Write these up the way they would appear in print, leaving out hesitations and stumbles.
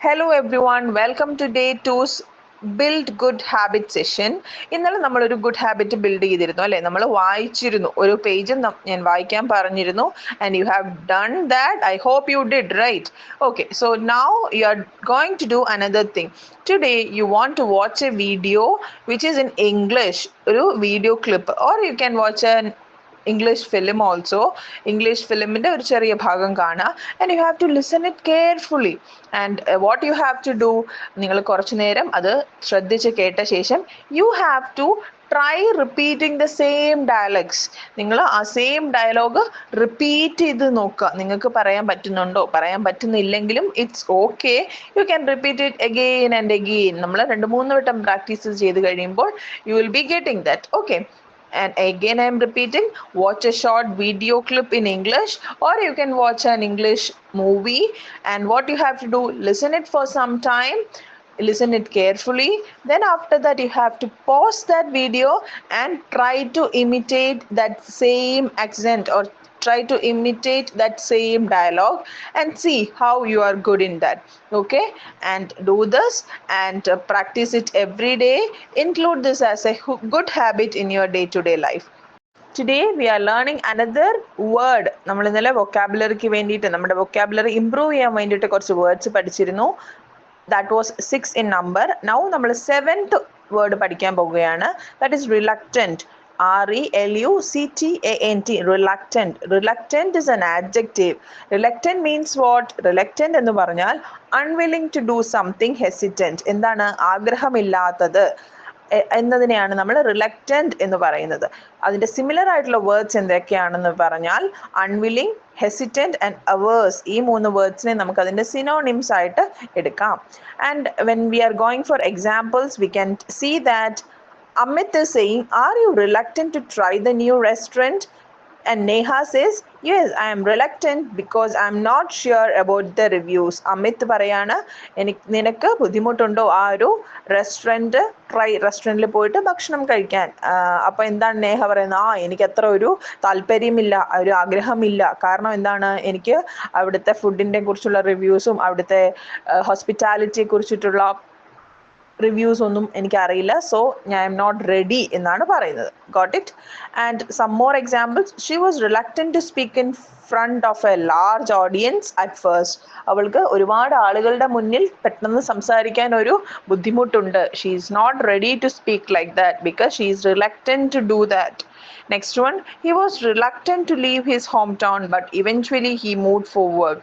Hello everyone, welcome to day 2's build good habit session. ഇന്നലെ നമ്മളൊരു good habit build ചെയ്തിരുന്നു അല്ലേ? നമ്മൾ വായിച്ചിരുന്നു, ഒരു പേജ് ഞാൻ വായിക്കാൻ പറഞ്ഞിരുന്നു. And you have done that. I hope you did right. Okay, so now you are going to do another thing. Today you want to watch a video which is in English, ഒരു video clip, or you can watch a English film also. English filminte ഒരു ചെറിയ ഭാഗം കാണാം. And you have to listen it carefully. And what you have to do, നിങ്ങൾ കുറച്ചു നേരം അത് ശ്രദ്ധിച്ച് കേട്ട ശേഷം you have to try repeating the same dialogues. നിങ്ങൾ ആ സെയിം ഡയലോഗ് റിപ്പീറ്റ് ചെയ്ത് നോക്കുക. നിങ്ങൾക്ക് പറയാൻ പറ്റുന്നുണ്ടോ? പറയാൻ പറ്റുന്നില്ലെങ്കിലും it's okay, you can repeat it again and again. നമ്മൾ 2-3 വട്ടം പ്രാക്ടീസ് ചെയ്ത് കഴിയുമ്പോൾ you will be getting that. Okay, and again I am repeating, watch a short video clip in English, or you can watch an English movie. And what you have to do, listen it for some time, listen it carefully. Then after that you have to pause that video and try to imitate that same accent, or try to imitate that same dialogue, and see how you are good in that. Okay, and do this and practice it every day. Include this as a good habit in your day-to-day life. Today we are learning another word. നമ്മൾ ഇന്നലെ വൊക്കാബുലറിക്ക് വേണ്ടിയിട്ട്, നമ്മുടെ vocabulary improve ചെയ്യാൻ വേണ്ടിയിട്ട് കുറച്ച് words പഠിച്ചിരുന്നു. That was 6 in number. Now നമ്മൾ 7th word പഠിക്കാൻ പോവുകയാണ്. That is reluctant. RELUCTANT, reluctant. Reluctant is an adjective. Reluctant means what? Reluctant എന്ന് പറഞ്ഞാൽ unwilling to do something, hesitant. എന്താണ്? ആഗ്രഹമില്ലാത്തത് എന്നതിനെയാണ് നമ്മൾ റിലക്റ്റന്റ് എന്ന് പറയുന്നത്. അതിന്റെ സിമിലർ ആയിട്ടുള്ള വേർഡ്സ് എന്തൊക്കെയാണെന്ന് പറഞ്ഞാൽ അൺവില്ലിംഗ്, ഹെസിറ്റന്റ് ആൻഡ് അവേഴ്സ്. ഈ 3 വേർഡ്സിനെ നമുക്ക് അതിന്റെ സിനോണിംസ് ആയിട്ട് എടുക്കാം. And when we are going for examples, we can see that Amit is saying, are you reluctant to try the new restaurant? And Neha says, yes, I am reluctant because I am not sure about the reviews. Amit പറയാണ്, നിനക്ക് ബുദ്ധിമുട്ടുണ്ടോ ആ ഒരു റെസ്റ്റോറൻറ്റിൽ പോയിട്ട് ഭക്ഷണം കഴിക്കാൻ? അപ്പോൾ എന്താണ് നേഹ പറയുന്നത്? എനിക്ക് അത്ര ഒരു താല്പര്യമില്ല, ഒരു ആഗ്രഹമില്ല. കാരണം എന്താണ്? എനിക്ക് അവിടുത്തെ ഫുഡിനെ കുറിച്ചുള്ള റിവ്യൂസും അവിടുത്തെ ഹോസ്പിറ്റാലിറ്റിയെ കുറിച്ചിട്ടുള്ള റിവ്യൂസ് ഒന്നും എനിക്കറിയില്ല. So I'm not ready എന്നാണ് പറയുന്നത്. Got it? And some more examples. She was reluctant to speak in front of a large audience at first. അവൾക്ക് ഒരുപാട് ആളുകളുടെ മുന്നിൽ പെട്ടെന്ന് സംസാരിക്കാൻ ഒരു ബുദ്ധിമുട്ടുണ്ട്. She is not ready to speak like that because she is reluctant to do that. Next one, he was reluctant to leave his hometown but eventually he moved forward.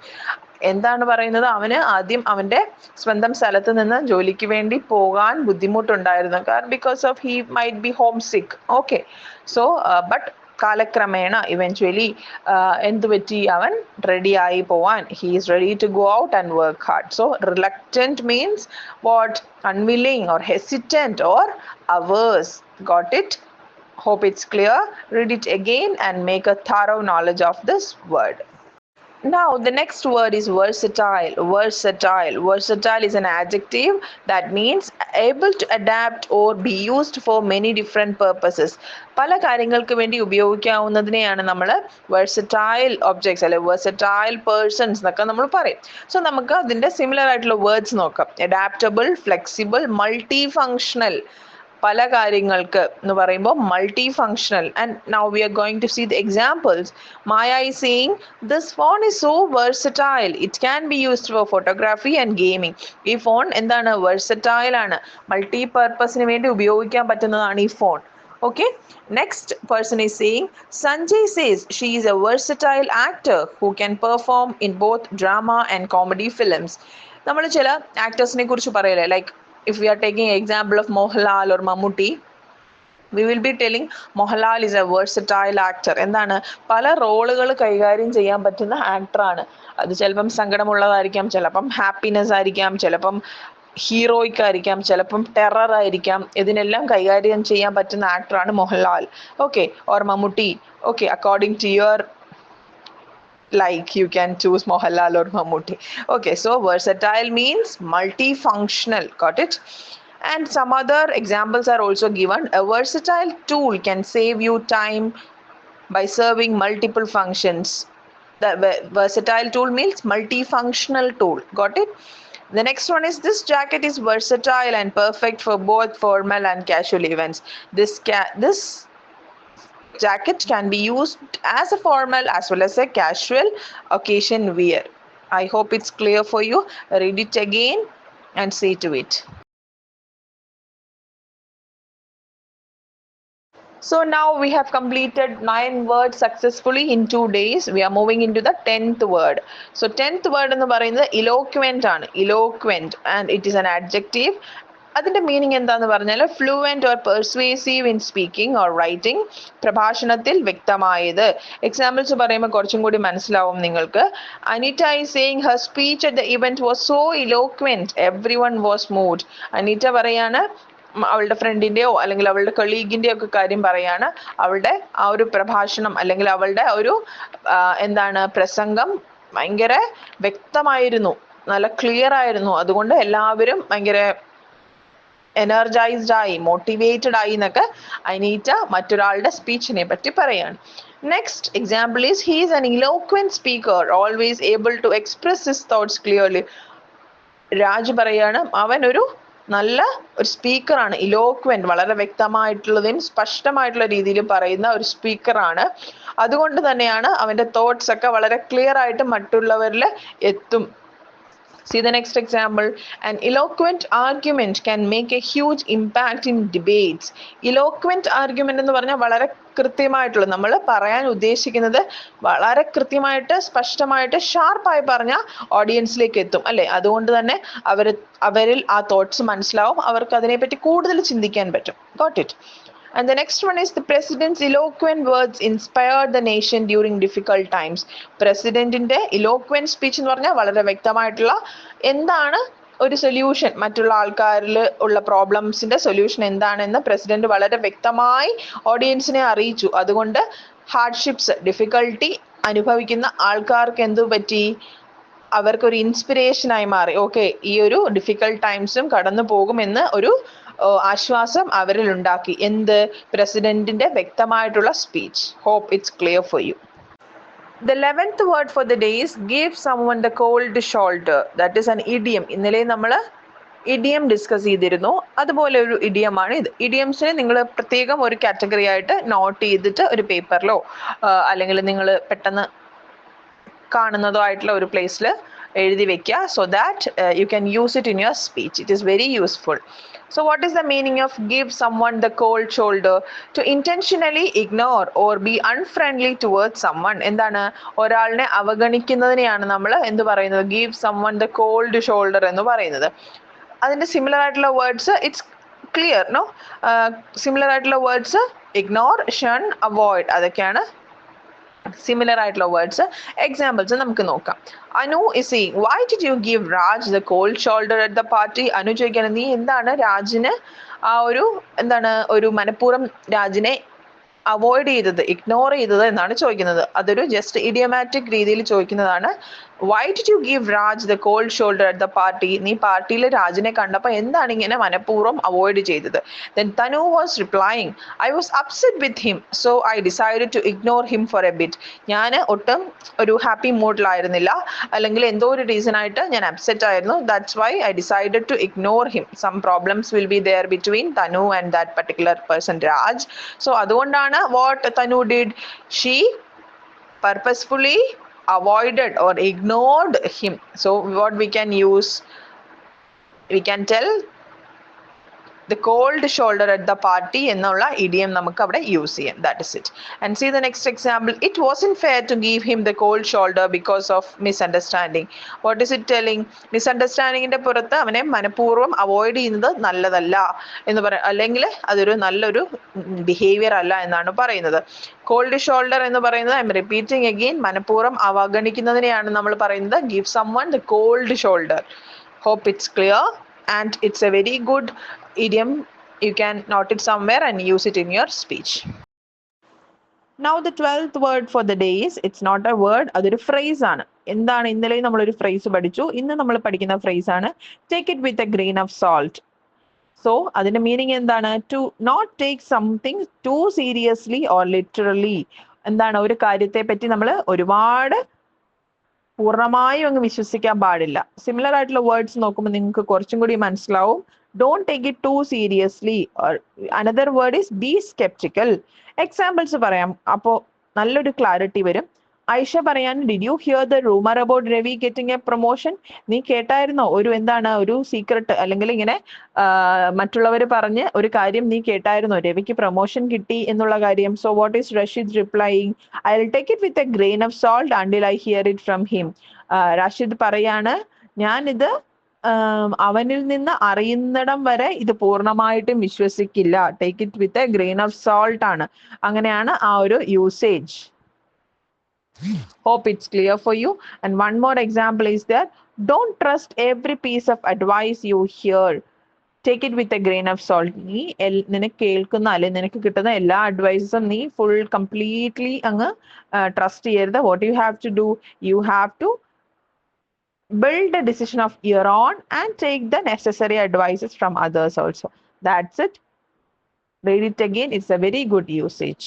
എന്താണ് പറയുന്നത്? അവന് ആദ്യം അവൻ്റെ സ്വന്തം സ്ഥലത്ത് നിന്ന് ജോലിക്ക് വേണ്ടി പോകാൻ ബുദ്ധിമുട്ടുണ്ടായിരുന്നു. കാരണം because of he might be homesick. Okay, so but കാലക്രമേണ ഇവൻച്വലി എന്ത് പറ്റി? അവൻ റെഡി ആയി പോവാൻ. He is ready to go out and work hard. So reluctant means what? Unwilling or hesitant or averse. Got it? Hope it's clear. Read it again and make a thorough knowledge of this word. Now the next word is versatile. Versatile is an adjective that means able to adapt or be used for many different purposes. പല കാര്യങ്ങൾക്ക് വേണ്ടി ഉപയോഗിക്കാവുന്നതിനെയാണ് നമ്മൾ versatile objects അല്ലെ versatile persons എന്നൊക്കെ നമ്മൾ പറയും. So നമുക്ക് അതിന്റെ സിമിലർ ആയിട്ടുള്ള വേർഡ്സ് നോക്കാം. adaptable, flexible, multifunctional. പല കാര്യങ്ങൾക്ക് എന്ന് പറയുമ്പോൾ multifunctional. And now we are going to see the examples. Maya is saying, this phone is so versatile, it can be used for photography and gaming. ഈ phone എന്താണ്? Versatile ആണ്, multi പർപ്പസിന് വേണ്ടി ഉപയോഗിക്കാൻ പറ്റുന്നതാണ് ഈ phone. Okay, next person is saying, Sanjay says she is a versatile actor who can perform in both drama and comedy films. നമ്മൾ ചില ആക്ടേഴ്സിനെ കുറിച്ച് പറയല്ലേ, like if we are taking example of Mohanlal or Mammootty, we will be telling Mohanlal is a versatile actor. എന്താണ്? പല റോളുകൾ കൈകാര്യം ചെയ്യാൻ പറ്റുന്ന ആക്ടറാണ്. അത് ചിലപ്പം സങ്കടമുള്ളതായിരിക്കാം, ചിലപ്പം ഹാപ്പിനെസ് ആയിരിക്കാം, ചിലപ്പം ഹീറോയിക് ആയിരിക്കാം, ചിലപ്പം ടെറർ ആയിരിക്കാം. ഇതിനെല്ലാം കൈകാര്യം ചെയ്യാൻ പറ്റുന്ന ആക്ടറാണ് Mohanlal. Okay, or Mammootty. Okay, according to your like you can choose Mohanlal or Mammootty. Okay, so versatile means multifunctional. Got it? And some other examples are also given. A versatile tool can save you time by serving multiple functions. The versatile tool means multifunctional tool. Got it? The next one is, this jacket is versatile and perfect for both formal and casual events. This jacket can be used as a formal as well as a casual occasion wear. I hope it's clear for you. Read it again and see to it. So now we have completed 9 words successfully in 2 days. We are moving into the 10th word. So 10th word എന്ന് പറയുന്നത് eloquent ആണ്. Eloquent, and it is an adjective. അതിന്റെ meaning എന്താന്ന് പറഞ്ഞാൽ fluent or persuasive in speaking or writing, പ്രഭാഷണത്തിൽ വ്യക്തമായത്. Examples പറയുമ്പോൾ കുറച്ചും കൂടി മനസ്സിലാവും നിങ്ങൾക്ക്. Anita is saying her speech at the event was so eloquent every one was moved. Anita പറയാണ് അവളുടെ ഫ്രണ്ടിന്റെയോ അല്ലെങ്കിൽ അവളുടെ കൊളീഗിന്റെയോ ഒക്കെ കാര്യം പറയാണ്. അവളുടെ ആ ഒരു പ്രഭാഷണം അല്ലെങ്കിൽ അവളുടെ ഒരു പ്രസംഗം ഭയങ്കര വ്യക്തമായിരുന്നു, നല്ല ക്ലിയർ ആയിരുന്നു. അതുകൊണ്ട് എല്ലാവരും ഭയങ്കര എനർജൈസ്ഡ് ആയി, മോട്ടിവേറ്റഡ് ആയി എന്നൊക്കെ അനീറ്റ മറ്റൊരാളുടെ സ്പീച്ചിനെ പറ്റി പറയാണ്. Next example is, he is an eloquent speaker always able to express his thoughts clearly. Raj പറയാണ് അവൻ ഒരു നല്ല ഒരു സ്പീക്കറാണ്, ഇലോക്വന്റ്, വളരെ വ്യക്തമായിട്ടുള്ളതും സ്പഷ്ടമായിട്ടുള്ള രീതിയിൽ പറയുന്ന ഒരു സ്പീക്കറാണ്. അതുകൊണ്ട് തന്നെയാണ് അവന്റെ തോട്ട്സ് ഒക്കെ വളരെ ക്ലിയർ ആയിട്ട് മറ്റുള്ളവരിൽ എത്തും. See the next example. An eloquent argument can make a huge impact in debates. Eloquent argument എന്ന് പറഞ്ഞാൽ വളരെ കൃത്യമായിട്ടുള്ള, നമ്മൾ പറയാൻ ഉദ്ദേശിക്കുന്നത് വളരെ കൃത്യമായിട്ട് സ്പഷ്ടമായിട്ട് ഷാർപ്പായി പറഞ്ഞാൽ ഓഡിയൻസിലേക്ക് എത്തും അല്ലെ. അതുകൊണ്ട് തന്നെ അവരിൽ ആ തോട്ട്സ് മനസ്സിലാവും, അവർക്ക് അതിനെപ്പറ്റി കൂടുതൽ ചിന്തിക്കാൻ പറ്റും. Got it? And the next one is, the president's eloquent words inspired the nation during difficult times. പ്രസിഡന്റിന്റെ eloquent speech എന്ന് പറഞ്ഞാൽ വളരെ വ്യക്തമായിട്ടുള്ള എന്താണ് ഒരു സൊല്യൂഷൻ, മറ്റുള്ള ആൾക്കാരിൽ ഉള്ള പ്രോബ്ലംസിന്റെ സൊല്യൂഷൻ എന്താണെന്ന് പ്രസിഡന്റ് വളരെ വ്യക്തമായി ഓഡിയൻസിനെ അറിയിച്ചു. അതുകൊണ്ട് ഹാർഡ്ഷിപ്സ്, ഡിഫിക്കൽട്ടി അനുഭവിക്കുന്ന ആൾക്കാർക്ക് എന്തു പറ്റി, അവർക്കൊരു ഇൻസ്പിറേഷനായി മാറി. ഓക്കെ, ഈ ഒരു ഡിഫിക്കൽട്ട് ടൈംസും കടന്നു പോകുമെന്ന് ഒരു ആശ്വാസം അവരിൽ ഉണ്ടാക്കി. എന്ത്? പ്രസിഡന്റിന്റെ വ്യക്തമായിട്ടുള്ള speech. Hope it's clear for you. The 11th word for the day is, give someone the cold shoulder. That is an idiom. ഇന്നലെ നമ്മൾ ഇഡിയം ഡിസ്കസ് ചെയ്തിരുന്നു. അതുപോലെ ഒരു ഇഡിയമാണ് ഇത്. ഇഡിയംസിനെ നിങ്ങൾ പ്രത്യേകം ഒരു കാറ്റഗറി ആയിട്ട് നോട്ട് ചെയ്തിട്ട് ഒരു പേപ്പറിലോ അല്ലെങ്കിൽ നിങ്ങൾ പെട്ടെന്ന് കാണുന്നതോ ആയിട്ടുള്ള ഒരു പ്ലേസിൽ എഴുതി വെക്കുക. So that you can use it in your speech. It is very useful. So what is the meaning of give someone the cold shoulder? To intentionally ignore or be unfriendly towards someone. എന്താണ്? ഒരാളിനെ അവഗണിക്കുന്നതിനെയാണ് നമ്മൾ എന്ത് പറയുന്നത്? give someone the cold shoulder എന്ന് പറയുന്നത്. അതിന്റെ similar ആയിട്ടുള്ള words, it's clear no? Similar ആയിട്ടുള്ള വേർഡ്സ് ഇഗ്നോർ, ഷൻ, അവോയ്ഡ്, അതൊക്കെയാണ് സിമിലർ ആയിട്ടുള്ള വേർഡ്സ്. എക്സാമ്പിൾസ് നമുക്ക് നോക്കാം. Anu is saying, why did you give Raj the cold shoulder at the party? Anu ചോദിക്കുകയാണ്, നീ എന്താണ് രാജിന് ഒരു മനഃപൂർവ്വം രാജിനെ അവോയ്ഡ് ചെയ്തത്, ഇഗ്നോർ ചെയ്തത് എന്നാണ് ചോദിക്കുന്നത്. അതൊരു ജസ്റ്റ് ഇഡിയമാറ്റിക് രീതിയിൽ ചോദിക്കുന്നതാണ്. Why did you give Raj the called shoulder at the party? നീ പാർട്ടിയിൽ രാജിനെ കണ്ടപ്പോൾ എന്താണ് ഇങ്ങനെ മനഃപൂർവ്വം അവോയ്ഡ് ചെയ്തത്? Then Tanu was replying, I was upset with him, so I decided to ignore him for a bit. ഞാൻ ഒട്ടും ഒരു ഹാപ്പി മൂഡിലായിരുന്നില്ല, അല്ലെങ്കിൽ എന്തോ ഒരു റീസൺ ആയിട്ട് ഞാൻ അപ്സെറ്റ് ആയിരുന്നു. That's why I decided to ignore him. Some problems will be there between Tanu and that particular person Raj. So അതുകൊണ്ടാണ് what Tanu did, she purposefully avoided or ignored him. So what we can use, we can tell the cold shoulder at the party എന്നുള്ള idiom നമുക്ക് അവിടെ use ചെയ്യാം. That is it. And see the next example. It wasn't fair to give him the cold shoulder because of misunderstanding. What is it telling? മിസ്അണ്ടർസ്റ്റാൻഡിങ്ങിന്റെ പുറത്ത് അവനെ മനഃപൂർവ്വം avoid ചെയ്യുന്നത് നല്ലതല്ല എന്ന് അല്ലെങ്കിൽ അതൊരു നല്ലൊരു ബിഹേവിയർ അല്ല എന്നാണ് പറയുന്നത്. കോൾഡ് ഷോൾഡർ എന്ന് പറയുന്നത്, ഐ എം റിപ്പീറ്റിംഗ് അഗെയിൻ, മനഃപൂർവ്വം അവഗണിക്കുന്നതിനെയാണ് നമ്മൾ പറയുന്നത് give someone the cold shoulder. Hope it's clear, and it's a very good idiom. You can note it somewhere and use it in your speech. Now the 12th word for the day is, it's not a word, അതൊരു phrase ആണ്. എന്താണ്? ഇന്നലെ നമ്മളൊരു phrase പഠിച്ചു. ഇന്ന് നമ്മൾ പഠിക്കുന്ന phrase ആണ് take it with a grain of salt. So അതിന്റെ മീനിങ് എന്താണ്? to not take something too seriously or literally. എന്താണ്? ഒരു കാര്യത്തെ പറ്റി നമ്മൾ ഒരുപാട് പൂർണ്ണമായും അങ്ങ് വിശ്വസിക്കാൻ പാടില്ല. സിമിലർ ആയിട്ടുള്ള വേർഡ്സ് നോക്കുമ്പോൾ നിങ്ങൾക്ക് കുറച്ചും കൂടി മനസ്സിലാവും. Don't take it too seriously. Another word is be sceptical. Examples പറയാം, അപ്പോൾ നല്ലൊരു ക്ലാരിറ്റി വരും. ഐഷ പറയാൻ, did you hear the rumour about Ravi getting a promotion? നീ കേട്ടായിരുന്നോ ഒരു സീക്രട്ട്, അല്ലെങ്കിൽ ഇങ്ങനെ മറ്റുള്ളവർ പറഞ്ഞ് ഒരു കാര്യം നീ കേട്ടായിരുന്നോ, രവിക്ക് പ്രൊമോഷൻ കിട്ടി എന്നുള്ള കാര്യം? So what is Rasheed replying? I will take it with a grain of salt until I hear it from him. Rasheed പറയാണ്, ഞാനിത് അവനിൽ നിന്ന് അറിയുന്നിടം വരെ ഇത് പൂർണ്ണമായിട്ടും വിശ്വസിക്കില്ല. Take it with a grain of salt ആണ്. അങ്ങനെയാണ് ആ ഒരു usage. Hope it's clear for you. And one more example is that don't trust every piece of advice you hear. Take it with a grain of salt. നീ നിനക്ക് കേൾക്കുന്ന അല്ലെങ്കിൽ നിനക്ക് കിട്ടുന്ന എല്ലാ അഡ്വൈസും നീ ഫുൾ കംപ്ലീറ്റ്ലി അങ്ങ് ട്രസ്റ്റ് ചെയ്യരുത്. What you have to do, you have to build a decision of your own and take the necessary advices from others also. That's it. Read it again. It's a very good usage.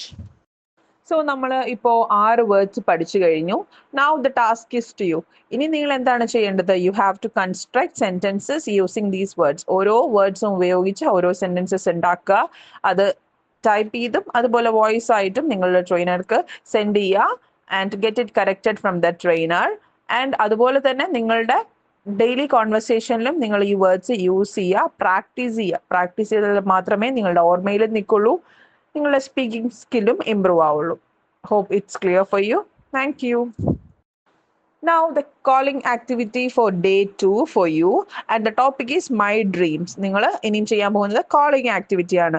So നമ്മൾ ഇപ്പോൾ 6 words പഠിച്ചു കഴിഞ്ഞു. Now the task is to you. ഇനി നിങ്ങൾ എന്താണ് ചെയ്യേണ്ടത്? You have to construct sentences using these words. ഓരോ വേർഡ്സും ഉപയോഗിച്ച് ഓരോ സെന്റൻസസ് ഉണ്ടാക്കുക. അത് ടൈപ്പ് ചെയ്തും അതുപോലെ വോയിസ് ആയിട്ടും നിങ്ങളുടെ ട്രെയിനർക്ക് സെൻഡ് ചെയ്യുക. And get it corrected from the trainer. And അതുപോലെ തന്നെ നിങ്ങളുടെ ഡെയിലി കോൺവെർസേഷനിലും നിങ്ങൾ ഈ വേർഡ്സ് യൂസ് ചെയ്യുക, പ്രാക്ടീസ് ചെയ്യുക. പ്രാക്ടീസ് ചെയ്താൽ മാത്രമേ നിങ്ങളുടെ ഓർമ്മയിൽ നിൽക്കുള്ളൂ, നിങ്ങളുടെ സ്പീക്കിംഗ് സ്കില്ലും ഇംപ്രൂവ് ആവുള്ളൂ. Hope it's clear for you. Thank you. Now the calling activity for day 2 for you, and the topic is my dreams. നിങ്ങൾ ഇനിയും ചെയ്യാൻ പോകുന്നത് calling activity ആണ്.